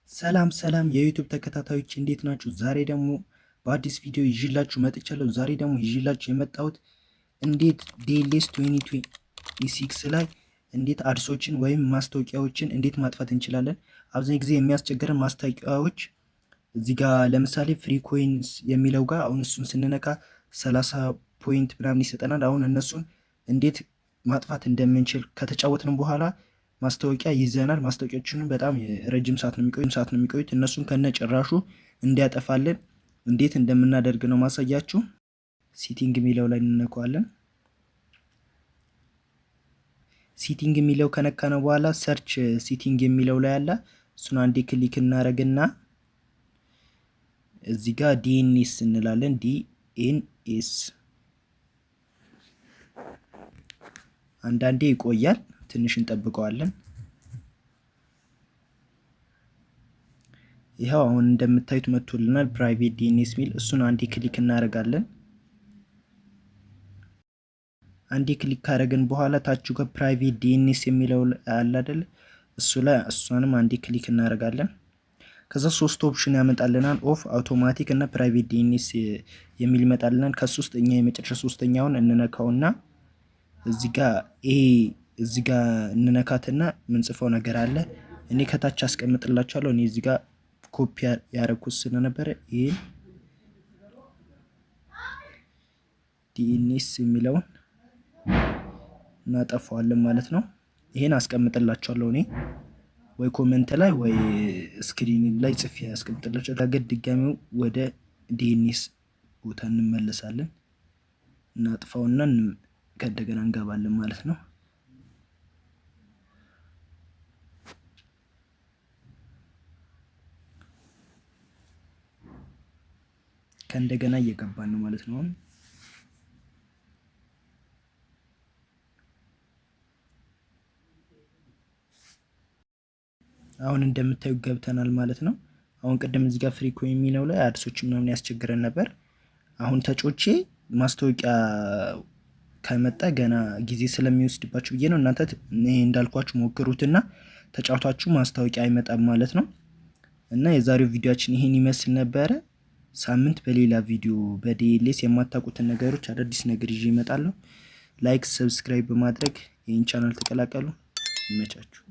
ሰላም ሰላም የዩቲዩብ ተከታታዮች እንዴት ናችሁ? ዛሬ ደግሞ በአዲስ ቪዲዮ ይዤላችሁ መጥቻለሁ። ዛሬ ደግሞ ይዤላችሁ የመጣሁት እንዴት ዲኤልኤስ 2026 ላይ እንዴት አድሶችን ወይም ማስታወቂያዎችን እንዴት ማጥፋት እንችላለን። አብዛኛው ጊዜ የሚያስቸግረን ማስታወቂያዎች እዚህ ጋር ለምሳሌ ፍሪ ኮይንስ የሚለው ጋር አሁን እሱን ስንነካ 30 ፖይንት ምናምን ይሰጠናል። አሁን እነሱን እንዴት ማጥፋት እንደምንችል ከተጫወትንም በኋላ ማስታወቂያ ይዘናል። ማስታወቂያዎችን በጣም ረጅም ሰዓት ነው የሚቆዩት። እነሱን ከነጭራሹ እንዲያጠፋልን እንዴት እንደምናደርግ ነው ማሳያችሁ። ሲቲንግ የሚለው ላይ እንነካዋለን። ሲቲንግ የሚለው ከነካነው በኋላ ሰርች ሲቲንግ የሚለው ላይ አለ። እሱን አንዴ ክሊክ እናደርግና እዚህ ጋር ዲኤንኤስ እንላለን። ዲኤንኤስ አንዳንዴ ይቆያል፣ ትንሽ እንጠብቀዋለን። ይኸው አሁን እንደምታዩት መጥቶልናል ፕራይቬት ዲኤንኤስ ሚል። እሱን አንዴ ክሊክ እናደርጋለን። አንዴ ክሊክ ካደረግን በኋላ ታች ጋር ፕራይቬት ዲኤንኤስ የሚለው አለ አይደል? እሱ ላይ እሷንም አንዴ ክሊክ እናደርጋለን። ከዛ ሶስት ኦፕሽን ያመጣልናል፣ ኦፍ፣ አውቶማቲክ እና ፕራይቬት ዲኤንኤስ የሚል ይመጣልናል። ከሱ ውስጥ እኛ የመጨረሻ ሶስተኛውን እንነካውና እዚህ ጋር እንነካትና ምንጽፈው ነገር አለ። እኔ ከታች አስቀምጥላችኋለሁ። እኔ እዚህ ጋር ኮፒ ያደረኩት ስለነበረ ይሄን ዲኤንኤስ የሚለውን እናጠፋዋለን ማለት ነው። ይሄን አስቀምጥላችኋለሁ እኔ ወይ ኮሜንት ላይ ወይ ስክሪን ላይ ጽፌ አስቀምጥላችኋለሁ። ዳገት ድጋሚው ወደ ዲኤንኤስ ቦታ እንመለሳለን። እናጥፋውና ከእንደገና እንገባለን ማለት ነው። ከእንደገና እየገባን ነው ማለት ነው። አሁን እንደምታዩ ገብተናል ማለት ነው። አሁን ቅድም እዚህ ጋር ፍሪ ኮይን የሚለው ላይ አድሶች ምናምን ያስቸግረን ነበር። አሁን ተጮቼ ማስታወቂያ ከመጣ ገና ጊዜ ስለሚወስድባችሁ ብዬ ነው። እናንተ እንዳልኳችሁ ሞክሩትና ተጫውታችሁ ማስታወቂያ አይመጣም ማለት ነው። እና የዛሬው ቪዲዮአችን ይሄን ይመስል ነበረ። ሳምንት በሌላ ቪዲዮ በዲኤልኤስ የማታውቁትን ነገሮች አዳዲስ ነገር ይዤ እመጣለሁ። ላይክ፣ ሰብስክራይብ በማድረግ ይህን ቻናል ተቀላቀሉ። ይመቻችሁ።